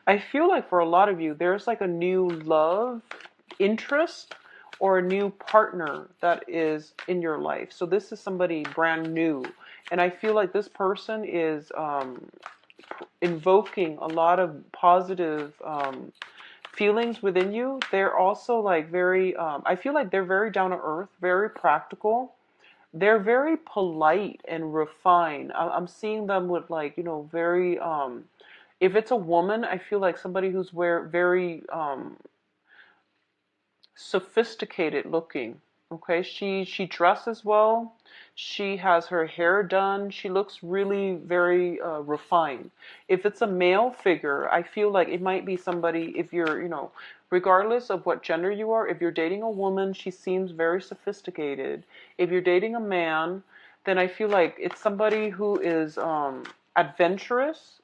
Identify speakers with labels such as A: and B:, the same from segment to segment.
A: I feel like for a lot of you, there's like a new love interest or a new partner that is in your life. So this is somebody brand new. And I feel like this person is invoking a lot of positive feelings within you. They're also like very, I feel like they're very down to earth, very practical. They're very polite and refined. I'm seeing them with like, very, if it's a woman, I feel like somebody who's very sophisticated looking. Okay, she dresses well. She has her hair done. She looks really very refined. If it's a male figure, I feel like it might be somebody. If you're, regardless of what gender you are, if you're dating a woman, she seems very sophisticated. If you're dating a man, then I feel like it's somebody who is adventurous,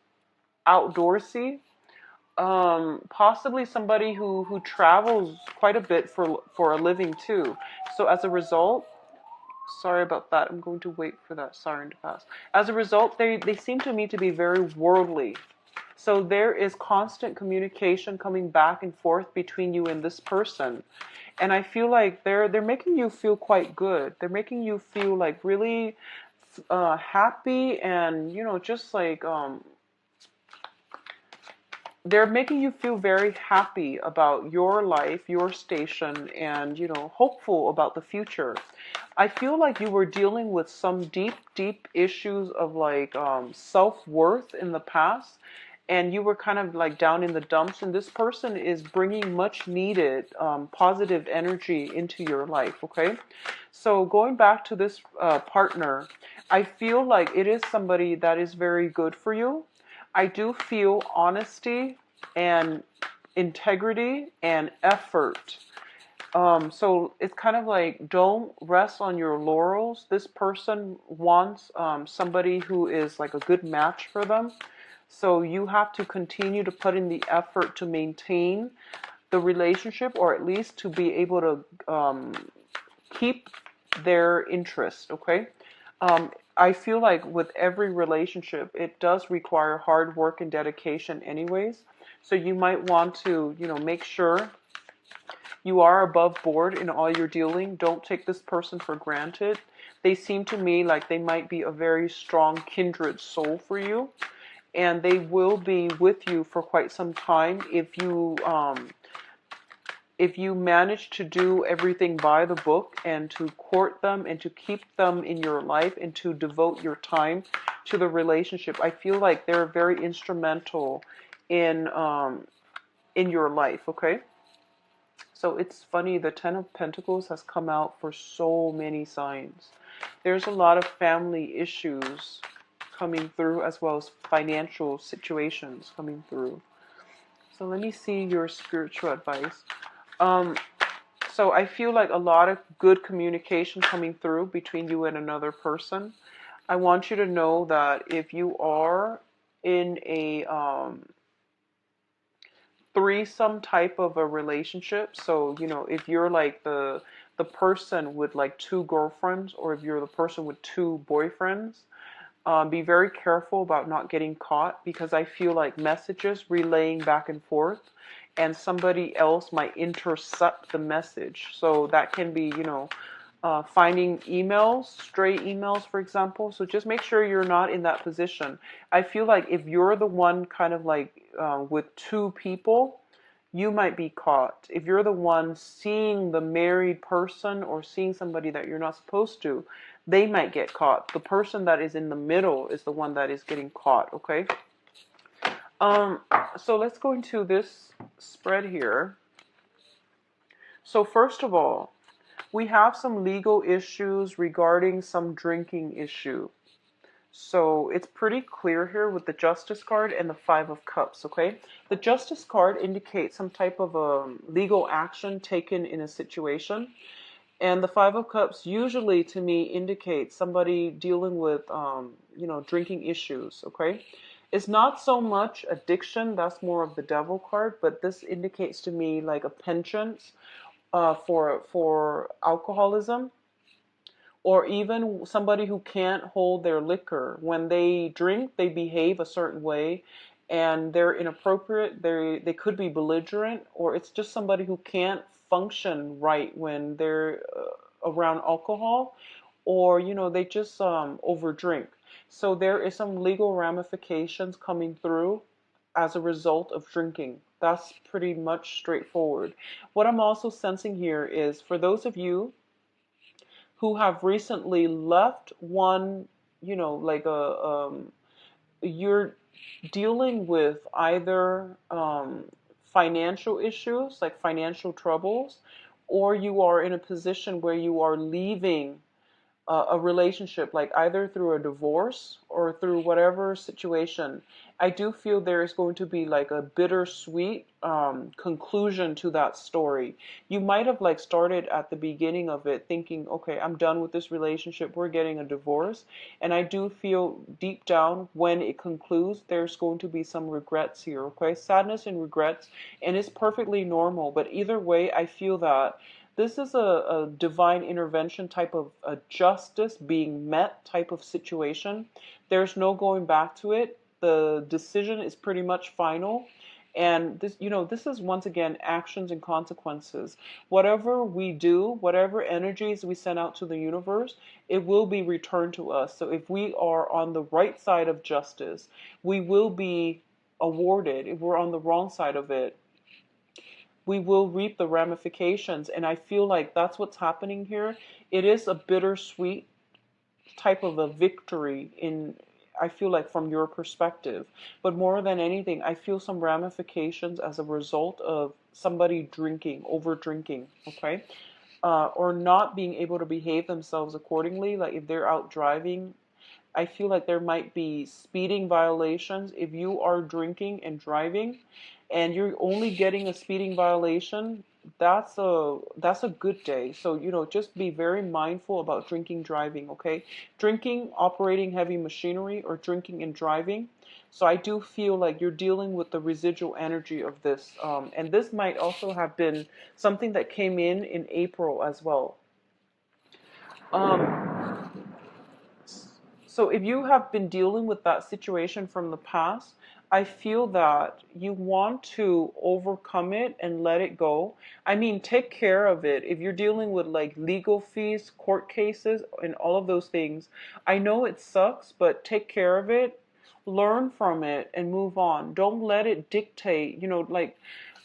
A: outdoorsy, possibly somebody who travels quite a bit for a living too. So as a result, sorry about that. I'm going to wait for that siren to pass. As a result, they seem to me to be very worldly. So there is constant communication coming back and forth between you and this person. And I feel like they're making you feel quite good. They're making you feel like really happy and just like they're making you feel very happy about your life, your station, and, hopeful about the future. I feel like you were dealing with some deep issues of like self-worth in the past, and you were kind of like down in the dumps, and this person is bringing much needed positive energy into your life, okay? So going back to this partner, I feel like it is somebody that is very good for you. I do feel honesty and integrity and effort. So it's kind of like don't rest on your laurels. This person wants somebody who is like a good match for them. So you have to continue to put in the effort to maintain the relationship, or at least to be able to keep their interest, okay? I feel like with every relationship, it does require hard work and dedication anyways. So you might want to, make sure you are above board in all your dealing. Don't take this person for granted. They seem to me like they might be a very strong kindred soul for you, and they will be with you for quite some time if you manage to do everything by the book and to court them and to keep them in your life and to devote your time to the relationship. I feel like they're very instrumental in your life, okay? So it's funny, the Ten of Pentacles has come out for so many signs. There's a lot of family issues coming through, as well as financial situations coming through. So let me see your spiritual advice. Um, so I feel like a lot of good communication coming through between you and another person. I want you to know that if you are in a threesome type of a relationship, so if you're like the person with like two girlfriends, or if you're the person with two boyfriends, be very careful about not getting caught, because I feel like messages relaying back and forth and somebody else might intercept the message. So that can be, finding emails, stray emails, for example. So just make sure you're not in that position. I feel like if you're the one kind of like with two people, you might be caught. If you're the one seeing the married person or seeing somebody that you're not supposed to, they might get caught. The person that is in the middle is the one that is getting caught, okay? So let's go into this spread here. So first of all, we have some legal issues regarding some drinking issue. So it's pretty clear here with the Justice card and the Five of Cups, okay? The Justice card indicates some type of legal action taken in a situation. And the Five of Cups usually to me indicates somebody dealing with, drinking issues, okay? It's not so much addiction, that's more of the Devil card, but this indicates to me like a penchant for alcoholism, or even somebody who can't hold their liquor. When they drink, they behave a certain way, and they're inappropriate. They could be belligerent, or it's just somebody who can't function right when they're around alcohol, or they just overdrink. So there is some legal ramifications coming through as a result of drinking. That's pretty much straightforward. What I'm also sensing here is for those of you who have recently left one, like you're dealing with either financial issues, like financial troubles, or you are in a position where you are leaving a relationship, like either through a divorce or through whatever situation. I do feel there is going to be like a bittersweet conclusion to that story. You might have like started at the beginning of it thinking, okay, I'm done with this relationship, we're getting a divorce. And I do feel deep down when it concludes, there's going to be some regrets here, okay? Sadness and regrets, and it's perfectly normal. But either way, I feel that this is a divine intervention type of a justice being met type of situation. There's no going back to it. The decision is pretty much final. And this is once again actions and consequences. Whatever we do, whatever energies we send out to the universe, it will be returned to us. So if we are on the right side of justice, we will be awarded. If we're on the wrong side of it, we will reap the ramifications. And I feel like that's what's happening here. It is a bittersweet type of a victory I feel like from your perspective. But more than anything, I feel some ramifications as a result of somebody drinking, over drinking, okay? Or not being able to behave themselves accordingly. Like if they're out driving, I feel like there might be speeding violations. If you are drinking and driving and you're only getting a speeding violation, that's a good day. So, just be very mindful about drinking, driving, okay? Drinking, operating heavy machinery, or drinking and driving. So I do feel like you're dealing with the residual energy of this. And this might also have been something that came in April as well. Um, So if you have been dealing with that situation from the past, I feel that you want to overcome it and let it go. I mean, take care of it. If you're dealing with like legal fees, court cases, and all of those things, I know it sucks, but take care of it, learn from it, and move on. Don't let it dictate, like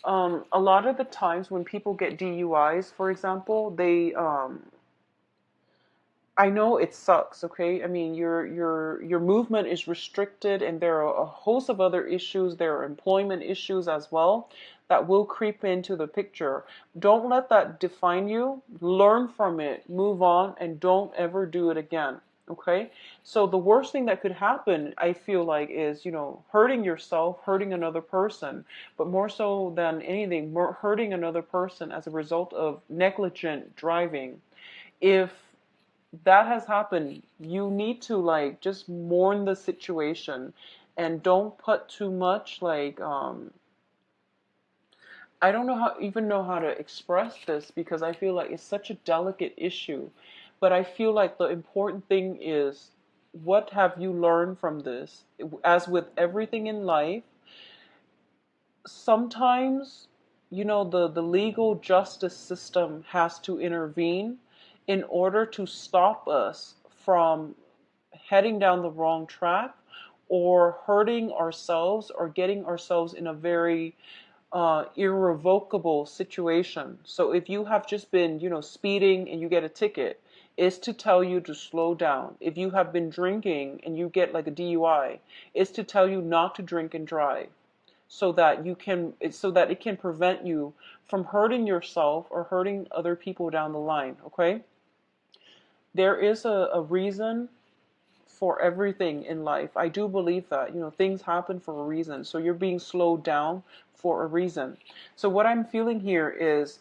A: a lot of the times when people get DUIs, for example, I know it sucks, okay? I mean, your movement is restricted, and there are a host of other issues. There are employment issues as well that will creep into the picture. Don't let that define you. Learn from it, move on, and don't ever do it again, okay? So the worst thing that could happen, I feel like, is, hurting yourself, hurting another person, but more so than anything, hurting another person as a result of negligent driving. If that has happened, you need to like just mourn the situation and don't put too much like I don't even know how to express this because I feel like it's such a delicate issue. But I feel like the important thing is, what have you learned from this? As with everything in life, sometimes, the legal justice system has to intervene in order to stop us from heading down the wrong track or hurting ourselves or getting ourselves in a very irrevocable situation. So if you have just been, speeding and you get a ticket, it's to tell you to slow down. If you have been drinking and you get like a DUI, it's to tell you not to drink and drive, so that it can prevent you from hurting yourself or hurting other people down the line, okay? There is a reason for everything in life. I do believe that, things happen for a reason. So you're being slowed down for a reason. So what I'm feeling here is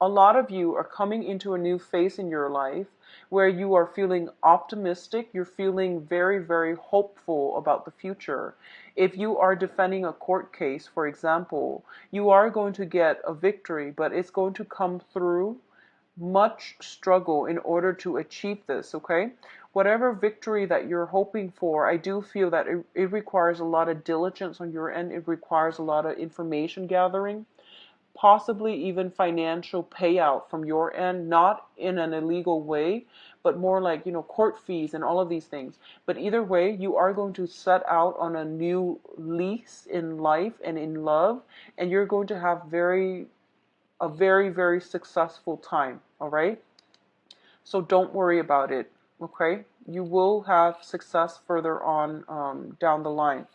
A: a lot of you are coming into a new phase in your life where you are feeling optimistic. You're feeling very, very hopeful about the future. If you are defending a court case, for example, you are going to get a victory, but it's going to come through much struggle in order to achieve this, okay? whatever victory that you're hoping for, I do feel that it requires a lot of diligence on your end. It requires a lot of information gathering, possibly even financial payout from your end, not in an illegal way, but more like, court fees and all of these things. But either way, you are going to set out on a new lease in life and in love, and you're going to have a very, very successful time, all right? So don't worry about it, okay? You will have success further on down the line.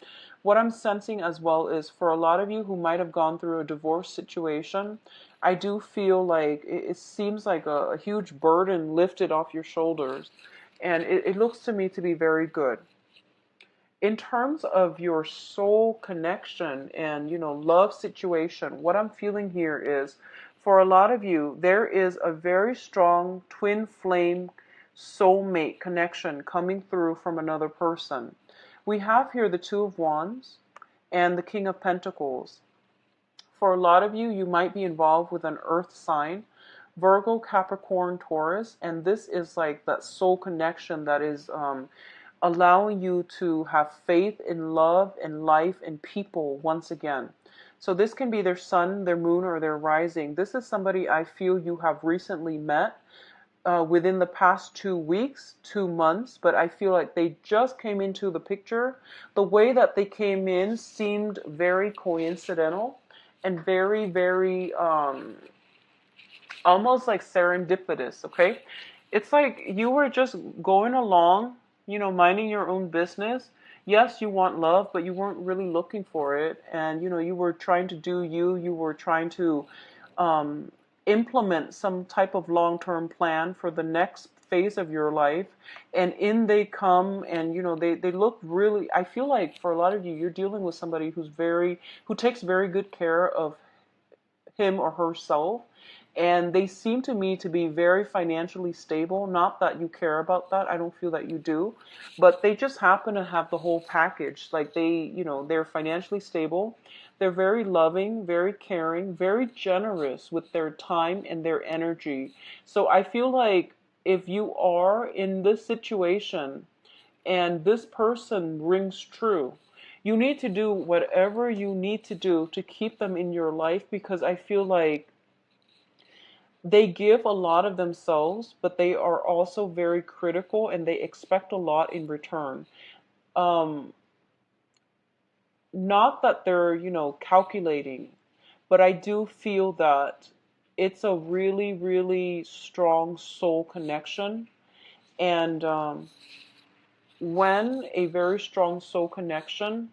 A: What I'm sensing as well is for a lot of you who might have gone through a divorce situation, I do feel like it seems like a huge burden lifted off your shoulders. And it looks to me to be very good. In terms of your soul connection and, love situation, what I'm feeling here is for a lot of you, there is a very strong twin flame soulmate connection coming through from another person. We have here the Two of Wands and the King of Pentacles. For a lot of you, you might be involved with an earth sign, Virgo, Capricorn, Taurus, and this is like that soul connection that is allowing you to have faith in love and life and people once again. So this can be their sun, their moon, or their rising. This is somebody I feel you have recently met within the past 2 weeks, 2 months, but I feel like they just came into the picture. The way that they came in seemed very coincidental and very, very almost like serendipitous, okay? It's like you were just going along, minding your own business. Yes, you want love, but you weren't really looking for it. And, you were trying to do you were trying to um, implement some type of long-term plan for the next phase of your life. And in they come and, they look really, I feel like for a lot of you, you're dealing with somebody who takes very good care of him or herself. And they seem to me to be very financially stable. Not that you care about that. I don't feel that you do. But they just happen to have the whole package. Like they're financially stable. They're very loving, very caring, very generous with their time and their energy. So I feel like if you are in this situation and this person rings true, you need to do whatever you need to do to keep them in your life, because I feel like they give a lot of themselves, but they are also very critical and they expect a lot in return. Um, Not that they're, calculating, but I do feel that it's a really, really strong soul connection. And when a very strong soul connection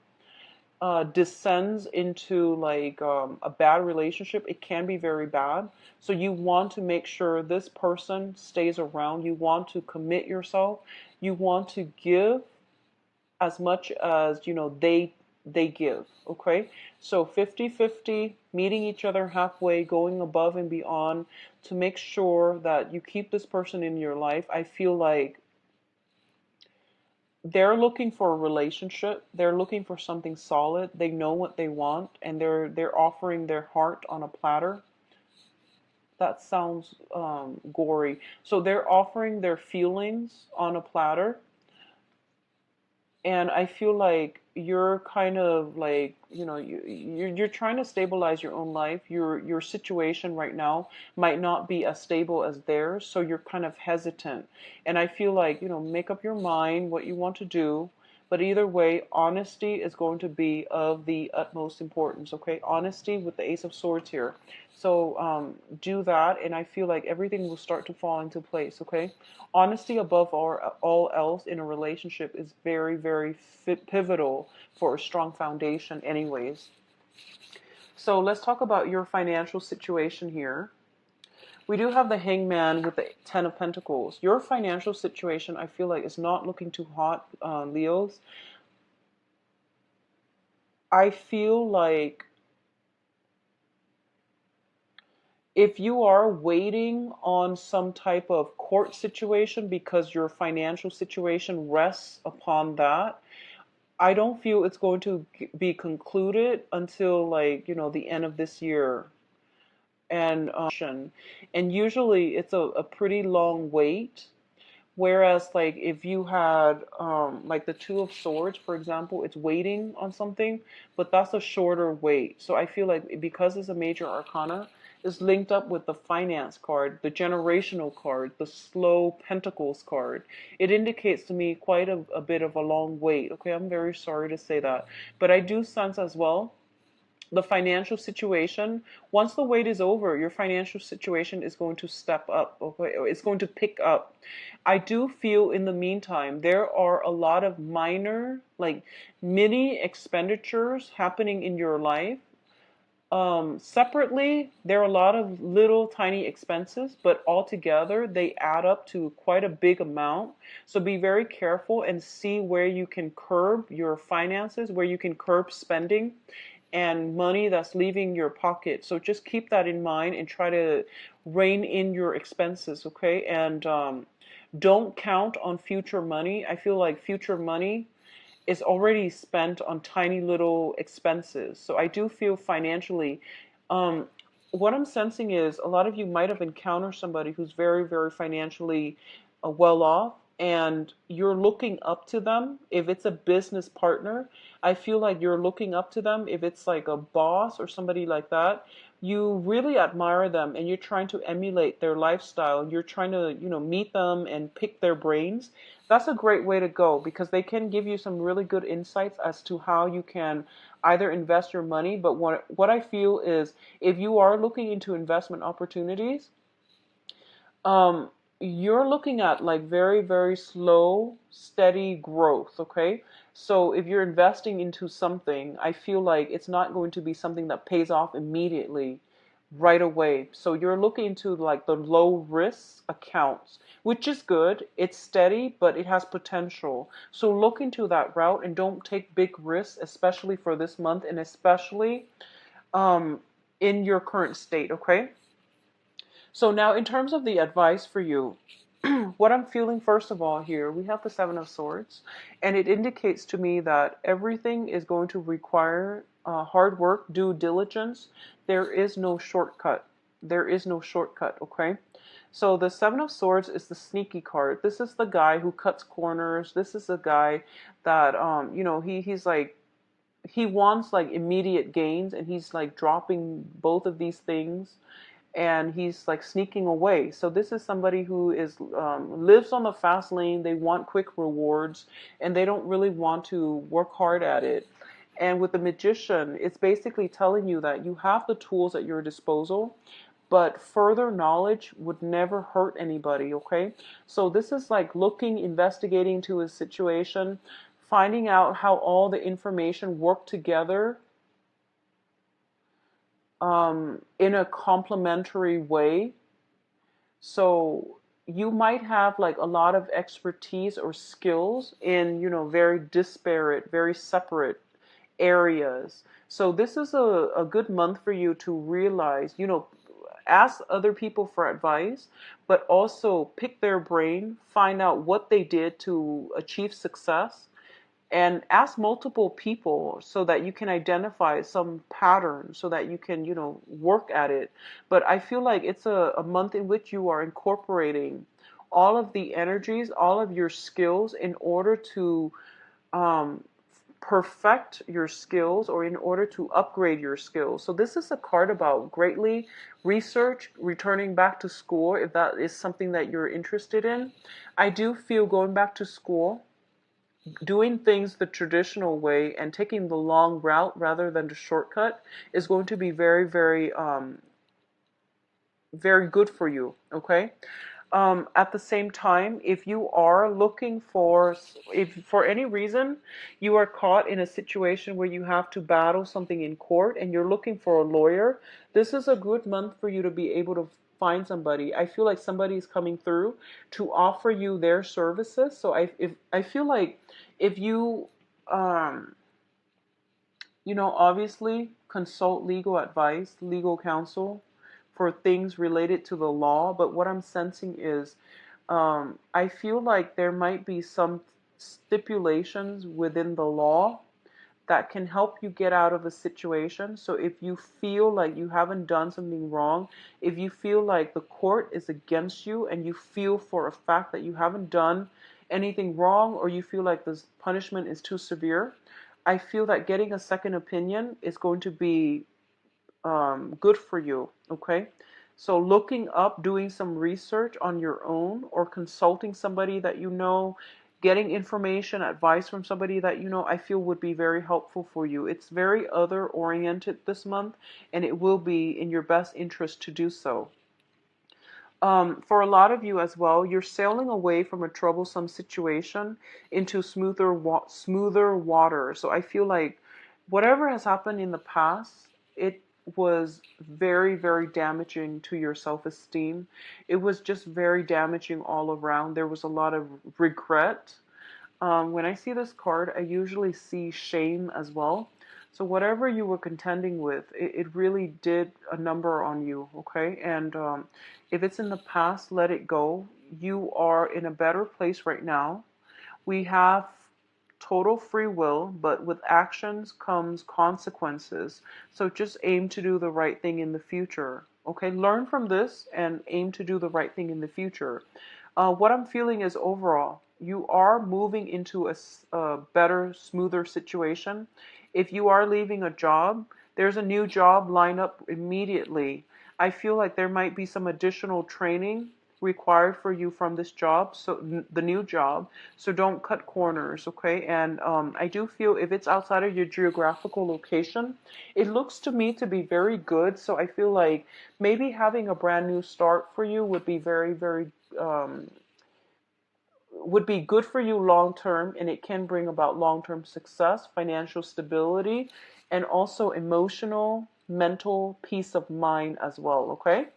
A: descends into like a bad relationship, it can be very bad. So you want to make sure this person stays around. You want to commit yourself. You want to give as much as they give. Okay, so 50-50, meeting each other halfway, going above and beyond to make sure that you keep this person in your life. I feel like they're looking for a relationship. They're looking for something solid. They know what they want, and they're offering their heart on a platter. That sounds gory. So they're offering their feelings on a platter, and I feel like you're kind of like, you're trying to stabilize your own life. Your situation right now might not be as stable as theirs, so you're kind of hesitant. And I feel like, make up your mind what you want to do. But either way, honesty is going to be of the utmost importance, okay? Honesty with the Ace of Swords here. So do that, and I feel like everything will start to fall into place, okay? Honesty above all else in a relationship is very, very pivotal for a strong foundation anyways. So let's talk about your financial situation here. We do have the Hangman with the Ten of Pentacles. Your financial situation, I feel like, is not looking too hot, Leos. I feel like if you are waiting on some type of court situation because your financial situation rests upon that, I don't feel it's going to be concluded until like, the end of this year. And usually it's a pretty long wait. Whereas, like, if you had, like the Two of Swords, for example, it's waiting on something, but that's a shorter wait. So I feel like because it's a major arcana, it's linked up with the finance card, the generational card, the slow pentacles card. It indicates to me quite a bit of a long wait. Okay, I'm very sorry to say that. But I do sense as well the financial situation, once the wait is over, your financial situation is going to step up, okay? It's going to pick up. I do feel in the meantime there are a lot of minor, like mini expenditures happening in your life. Separately, there are a lot of little tiny expenses, but altogether they add up to quite a big amount. So be very careful and see where you can curb your finances, where you can curb spending and money that's leaving your pocket. So just keep that in mind and try to rein in your expenses, okay? And don't count on future money. I feel like future money is already spent on tiny little expenses. So I do feel financially, um, what I'm sensing is a lot of you might have encountered somebody who's very, very financially well off, and you're looking up to them. If it's a business partner, I feel like you're looking up to them. If it's like a boss or somebody like that, you really admire them and you're trying to emulate their lifestyle. You're trying to, meet them and pick their brains. That's a great way to go because they can give you some really good insights as to how you can either invest your money. But what I feel is if you are looking into investment opportunities, um, you're looking at like very, very slow, steady growth, okay? So if you're investing into something, I feel like it's not going to be something that pays off immediately right away. So you're looking into like the low risk accounts, which is good. It's steady, but it has potential. So look into that route and don't take big risks, especially for this month and especially um, in your current state, okay? So now in terms of the advice for you, what I'm feeling first of all here, we have the Seven of Swords, and it indicates to me that everything is going to require hard work, due diligence. There is no shortcut. There is no shortcut, okay? So the Seven of Swords is the sneaky card. This is the guy who cuts corners. This is the guy that, he's like, he wants like immediate gains and he's like dropping both of these things and he's like sneaking away. So this is somebody who is lives on the fast lane. They want quick rewards, and they don't really want to work hard at it. And with the magician, it's basically telling you that you have the tools at your disposal, but further knowledge would never hurt anybody. Okay, so this is like looking, investigating to a situation, finding out how all the information work together in a complementary way. So you might have like a lot of expertise or skills in, very disparate, very separate areas. So this is a good month for you to realize, ask other people for advice, but also pick their brain, find out what they did to achieve success, and ask multiple people so that you can identify some patterns so that you can work at it. But I feel like it's a month in which you are incorporating all of the energies, all of your skills in order to um, perfect your skills or in order to upgrade your skills. So this is a card about greatly research, returning back to school if that is something that you're interested in. I do feel going back to school, doing things the traditional way and taking the long route rather than the shortcut is going to be very, very, very good for you. Okay. At the same time, if you are looking for, if for any reason you are caught in a situation where you have to battle something in court and you're looking for a lawyer, this is a good month for you to be able to find somebody. I feel like somebody is coming through to offer you their services. So I feel like if you, um, obviously consult legal advice, legal counsel for things related to the law. But what I'm sensing is I feel like there might be some stipulations within the law that can help you get out of a situation. So if you feel like you haven't done something wrong, if you feel like the court is against you and you feel for a fact that you haven't done anything wrong, or you feel like this punishment is too severe, I feel that getting a second opinion is going to be good for you, okay? So looking up, doing some research on your own, or consulting somebody that you know, getting information, advice from somebody that you know, I feel would be very helpful for you. It's very other oriented this month, and it will be in your best interest to do so. For a lot of you as well, you're sailing away from a troublesome situation into smoother water. So I feel like whatever has happened in the past, it was very, very damaging to your self-esteem. It was just very damaging all around. There was a lot of regret. When I see this card, I usually see shame as well. So whatever you were contending with, it really did a number on you, okay? And if it's in the past, let it go. You are in a better place right now. We have total free will, but with actions comes consequences. So just aim to do the right thing in the future. Okay, learn from this and aim to do the right thing in the future. What I'm feeling is overall, you are moving into a better, smoother situation. If you are leaving a job, there's a new job lined up immediately. I feel like there might be some additional training required for you from this job, so the new job. So don't cut corners, okay? And I do feel if it's outside of your geographical location, it looks to me to be very good. So I feel like maybe having a brand new start for you would be very, very would be good for you long term, and it can bring about long term success, financial stability, and also emotional, mental peace of mind as well, okay?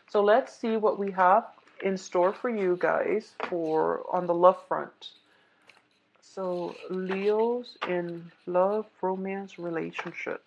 A: So let's see what we have in store for you guys for on the love front. So Leos in love, romance, relationships.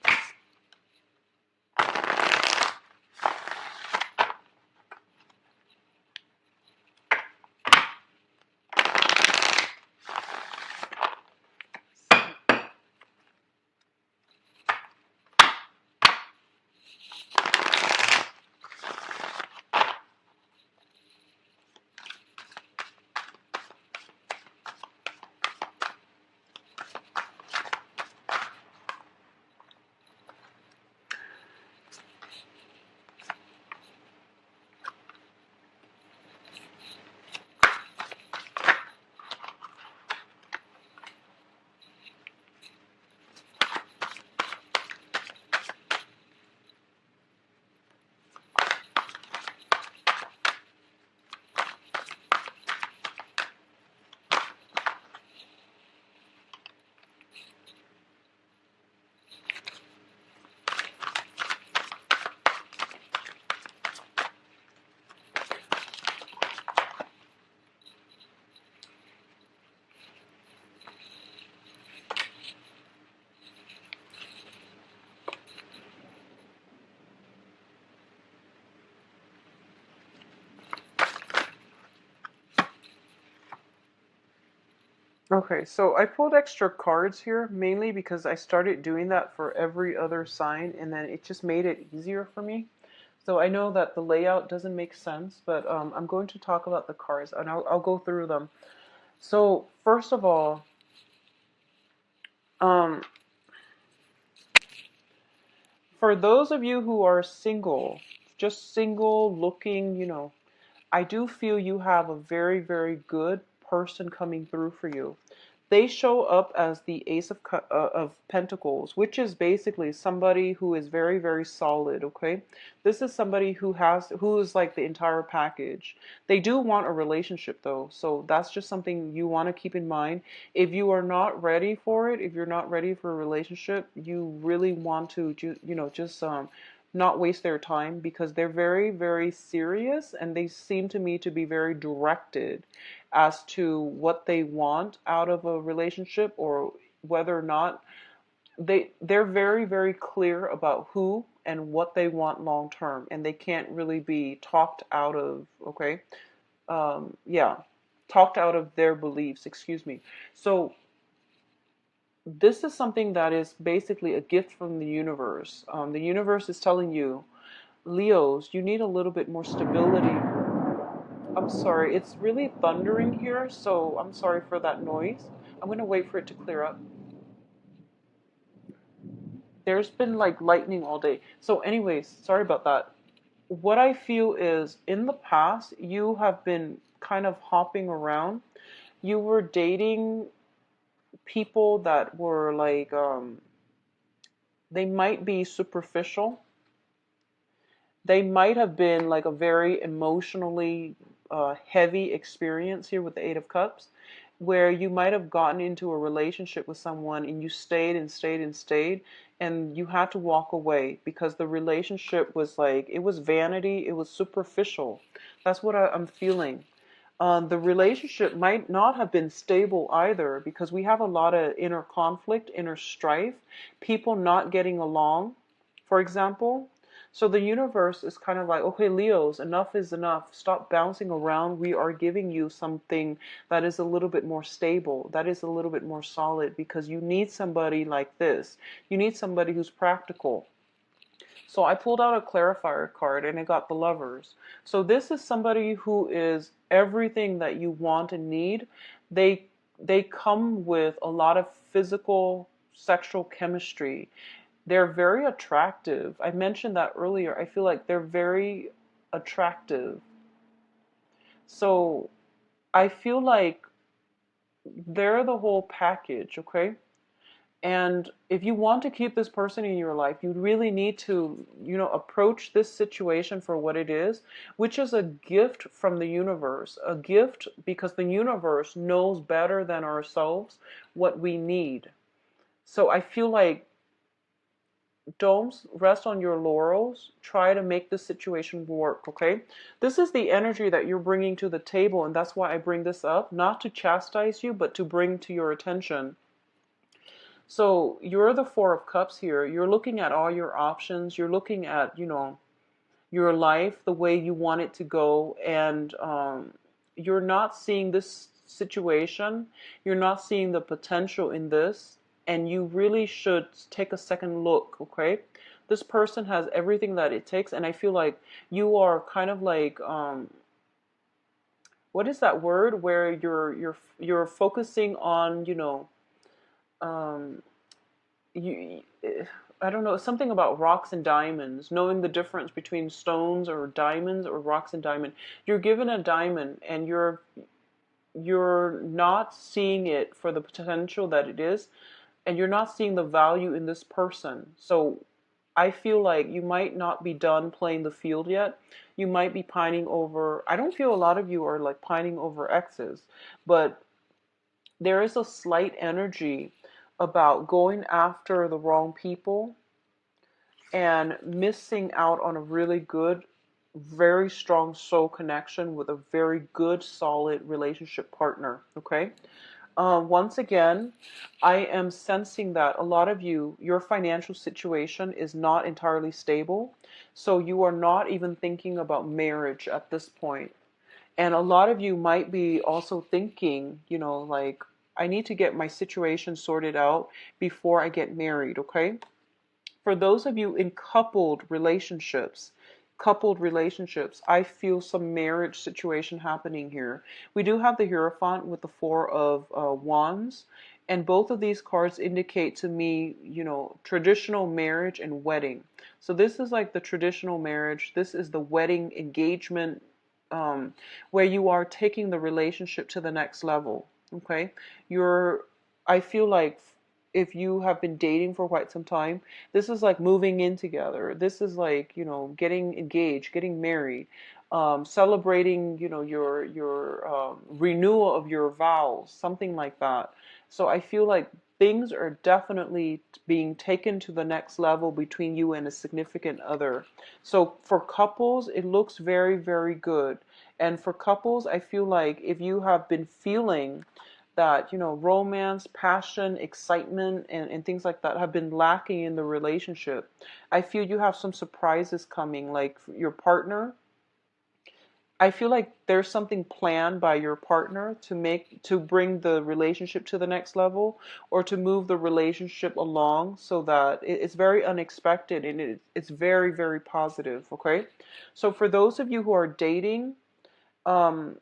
A: Okay, so I pulled extra cards here mainly because I started doing that for every other sign, and then it just made it easier for me. So I know that the layout doesn't make sense, but I'm going to talk about the cards, and I'll go through them. So first of all, um, for those of you who are single, just single looking, I do feel you have a very, very good person coming through for you. They show up as the Ace of Pentacles, which is basically somebody who is very, very solid, okay? This is somebody who is like the entire package. They do want a relationship though, so that's just something you want to keep in mind. If you are not ready for it, if you're not ready for a relationship, you really want to, just not waste their time, because they're very, very serious, and they seem to me to be very directed as to what they want out of a relationship, or whether or not they're very, very clear about who and what they want long term, and they can't really be talked out of, okay? Yeah, talked out of their beliefs, excuse me. So This is something that is basically a gift from the universe. The universe is telling you, Leos, you need a little bit more stability. I'm sorry, it's really thundering here, so I'm sorry for that noise. I'm going to wait for it to clear up. There's been like lightning all day. So, anyways, sorry about that. What I feel is in the past, you have been kind of hopping around. You were dating people that were like, they might be superficial. They might have been like a very emotionally heavy experience here with the Eight of Cups, where you might have gotten into a relationship with someone and you stayed and stayed and stayed, and you had to walk away because the relationship was like, it was vanity, it was superficial. That's what I'm feeling. The relationship might not have been stable either because we have a lot of inner conflict, inner strife, people not getting along, for example. So the universe is kind of like, okay, Leos, enough is enough. Stop bouncing around. We are giving you something that is a little bit more stable, that is a little bit more solid, because you need somebody like this. You need somebody who's practical. So I pulled out a clarifier card and I got the Lovers. So this is somebody who is everything that you want and need. They they come with a lot of physical sexual chemistry. They're very attractive. I mentioned that earlier. I feel like they're very attractive. So I feel like they're the whole package, okay? And if you want to keep this person in your life, you really need to, approach this situation for what it is, which is a gift from the universe. A gift because the universe knows better than ourselves what we need. So I feel like don't rest on your laurels. Try to make this situation work, okay? This is the energy that you're bringing to the table, and that's why I bring this up, not to chastise you, but to bring to your attention. So you're the Four of Cups here. You're looking at all your options. You're looking at, your life, the way you want it to go, and you're not seeing this situation. You're not seeing the potential in this, and you really should take a second look, okay? This person has everything that it takes, and I feel like you are kind of like, what is that word where you're focusing on, um, you I don't know, something about rocks and diamonds, knowing the difference between stones or diamonds or rocks and diamond. You're given a diamond and you're not seeing it for the potential that it is, and you're not seeing the value in this person. So I feel like you might not be done playing the field yet. You might be pining over, I don't feel a lot of you are like pining over exes, but there is a slight energy about going after the wrong people and missing out on a really good, very strong soul connection with a very good, solid relationship partner. Okay. Once again, I am sensing that a lot of you, your financial situation is not entirely stable. So you are not even thinking about marriage at this point. And a lot of you might be also thinking, like, I need to get my situation sorted out before I get married, okay? For those of you in coupled relationships, I feel some marriage situation happening here. We do have the Hierophant with the Four of Wands, and both of these cards indicate to me, traditional marriage and wedding. So this is like the traditional marriage. This is the wedding engagement, where you are taking the relationship to the next level. Okay, I feel like if you have been dating for quite some time, this is like moving in together. This is like, getting engaged, getting married, celebrating, your renewal of your vows, something like that. So I feel like things are definitely being taken to the next level between you and a significant other. So for couples, it looks very, very good. And for couples, I feel like if you have been feeling that, romance, passion, excitement, and things like that have been lacking in the relationship, I feel you have some surprises coming. Like your partner, I feel like there's something planned by your partner to bring the relationship to the next level, or to move the relationship along, so that it's very unexpected, and it's very, very positive. Okay. So for those of you who are dating, um,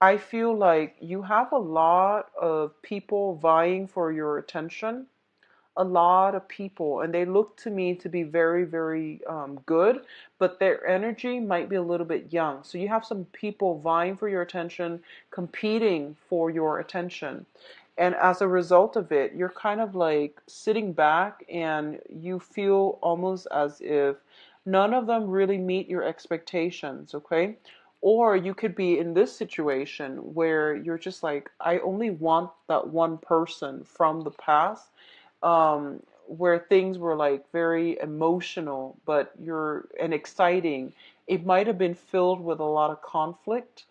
A: I feel like you have a lot of people vying for your attention, a lot of people, and they look to me to be very, very good, but their energy might be a little bit young. So you have some people vying for your attention, competing for your attention. And as a result of it, you're kind of like sitting back, and you feel almost as if none of them really meet your expectations, okay? Or you could be in this situation where you're just like, I only want that one person from the past, where things were like very emotional, but you're and exciting. It might have been filled with a lot of conflict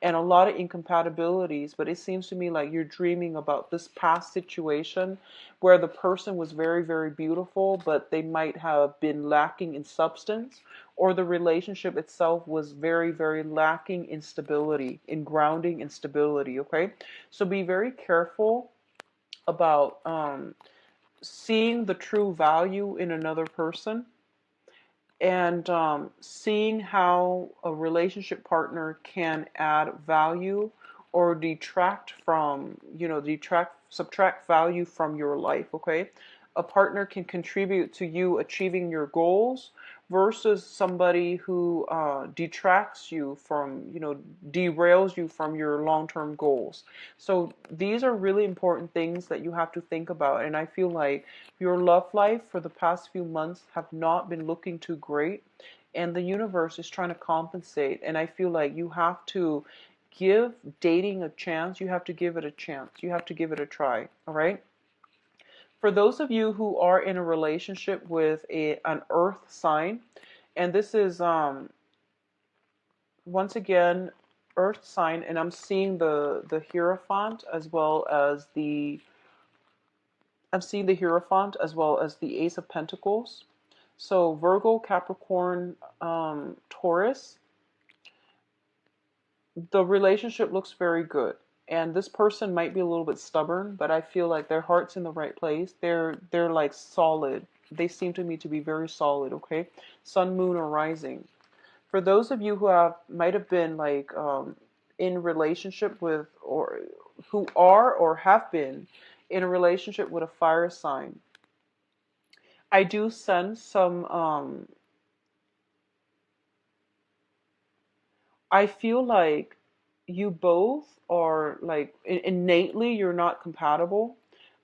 A: and a lot of incompatibilities, but it seems to me like you're dreaming about this past situation where the person was very, very beautiful, but they might have been lacking in substance, or the relationship itself was very, very lacking in stability, in grounding and stability, okay? So be very careful about seeing the true value in another person, and seeing how a relationship partner can add value or detract from, subtract value from your life, okay? A partner can contribute to you achieving your goals versus somebody who detracts you from, derails you from your long-term goals. So these are really important things that you have to think about. And I feel like your love life for the past few months have not been looking too great, and the universe is trying to compensate. And I feel like you have to give dating a chance. You have to give it a chance. You have to give it a try. All right. For those of you who are in a relationship with an earth sign, and this is once again earth sign, and I'm seeing the Hierophant as well as the Ace of Pentacles. So Virgo, Capricorn, Taurus, the relationship looks very good. And this person might be a little bit stubborn, but I feel like their heart's in the right place. They're like solid. They seem to me to be very solid, okay? Sun, moon, or rising. For those of you who might have been like in relationship with, or who are or have been in a relationship with a fire sign, I do sense some I feel like you both are like innately you're not compatible,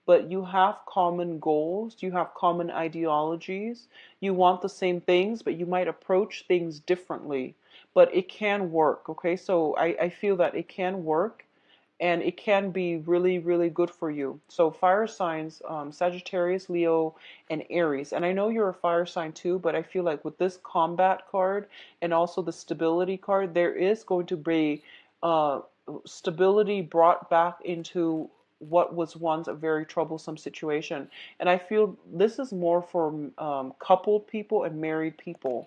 A: but you have common goals, you have common ideologies, you want the same things, but you might approach things differently. But it can work, okay? So I feel that it can work, and it can be really, really good for you. So fire signs, Sagittarius, Leo, and Aries. And I know you're a fire sign too, but I feel like with this combat card and also the stability card, there is going to be uh, stability brought back into what was once a very troublesome situation. And I feel this is more for coupled people and married people.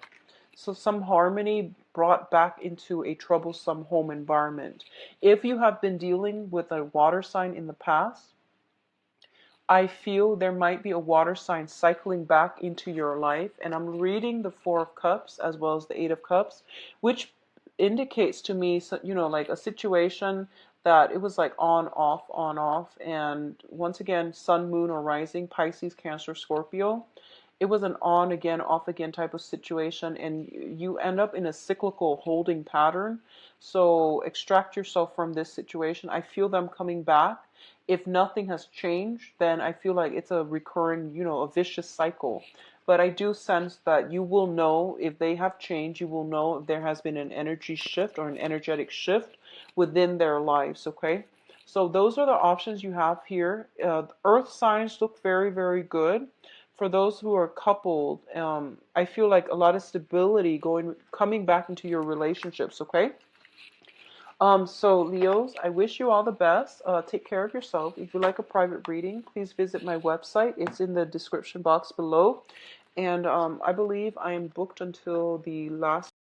A: So some harmony brought back into a troublesome home environment. If you have been dealing with a water sign in the past, I feel there might be a water sign cycling back into your life. And I'm reading the Four of Cups as well as the Eight of Cups, which indicates to me, like a situation that it was like on, off, on, off. And once again, sun, moon, or rising, Pisces, Cancer, Scorpio. It was an on again, off again type of situation, and you end up in a cyclical holding pattern. So extract yourself from this situation. I feel them coming back. If nothing has changed, then I feel like it's a recurring, a vicious cycle. But I do sense that you will know if they have changed. You will know if there has been an energy shift or an energetic shift within their lives, okay? So those are the options you have here. Earth signs look very, very good. For those who are coupled, I feel like a lot of stability coming back into your relationships, okay? So Leos, I wish you all the best. Take care of yourself. If you'd like a private reading, please visit my website. It's in the description box below. And I believe I am booked until the last